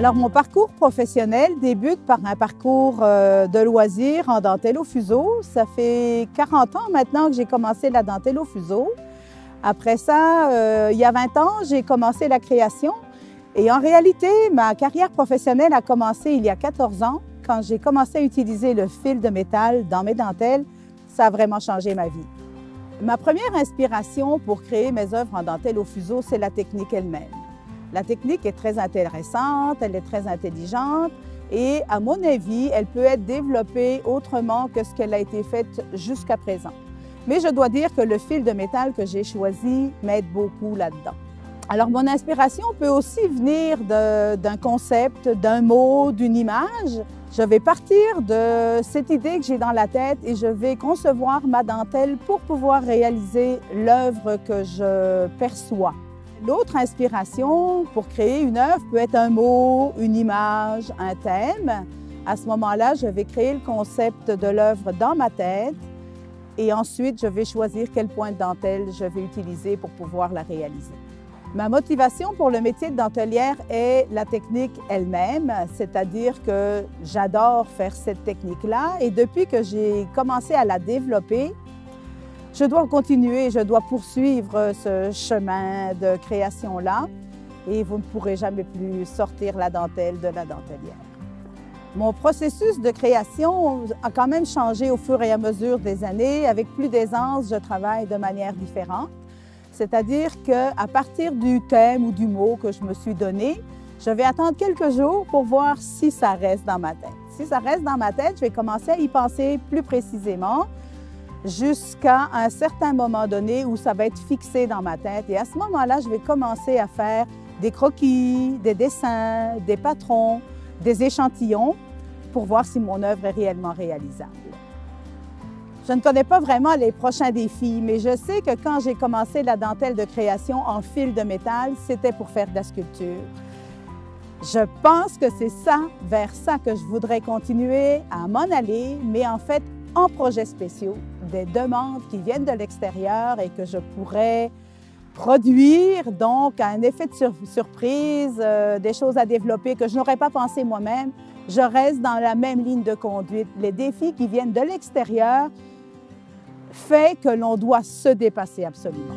Alors, mon parcours professionnel débute par un parcours de loisirs en dentelle au fuseau. Ça fait 40 ans maintenant que j'ai commencé la dentelle au fuseau. Après ça, il y a 20 ans, j'ai commencé la création. Et en réalité, ma carrière professionnelle a commencé il y a 14 ans. Quand j'ai commencé à utiliser le fil de métal dans mes dentelles, ça a vraiment changé ma vie. Ma première inspiration pour créer mes œuvres en dentelle au fuseau, c'est la technique elle-même. La technique est très intéressante, elle est très intelligente et, à mon avis, elle peut être développée autrement que ce qu'elle a été faite jusqu'à présent. Mais je dois dire que le fil de métal que j'ai choisi m'aide beaucoup là-dedans. Alors, mon inspiration peut aussi venir d'un concept, d'un mot, d'une image. Je vais partir de cette idée que j'ai dans la tête et je vais concevoir ma dentelle pour pouvoir réaliser l'œuvre que je perçois. L'autre inspiration pour créer une œuvre peut être un mot, une image, un thème. À ce moment-là, je vais créer le concept de l'œuvre dans ma tête et ensuite, je vais choisir quel point de dentelle je vais utiliser pour pouvoir la réaliser. Ma motivation pour le métier de dentelière est la technique elle-même, c'est-à-dire que j'adore faire cette technique-là et depuis que j'ai commencé à la développer, je dois continuer, je dois poursuivre ce chemin de création-là et vous ne pourrez jamais plus sortir la dentelle de la dentelière. Mon processus de création a quand même changé au fur et à mesure des années. Avec plus d'aisance, je travaille de manière différente. C'est-à-dire qu'à partir du thème ou du mot que je me suis donné, je vais attendre quelques jours pour voir si ça reste dans ma tête. Si ça reste dans ma tête, je vais commencer à y penser plus précisément jusqu'à un certain moment donné où ça va être fixé dans ma tête. Et à ce moment-là, je vais commencer à faire des croquis, des dessins, des patrons, des échantillons pour voir si mon œuvre est réellement réalisable. Je ne connais pas vraiment les prochains défis, mais je sais que quand j'ai commencé la dentelle de création en fil de métal, c'était pour faire de la sculpture. Je pense que c'est ça, vers ça que je voudrais continuer à m'en aller, mais en fait, en projets spéciaux, des demandes qui viennent de l'extérieur et que je pourrais produire, donc un effet de surprise, des choses à développer que je n'aurais pas pensé moi-même. Je reste dans la même ligne de conduite. Les défis qui viennent de l'extérieur fait que l'on doit se dépasser absolument.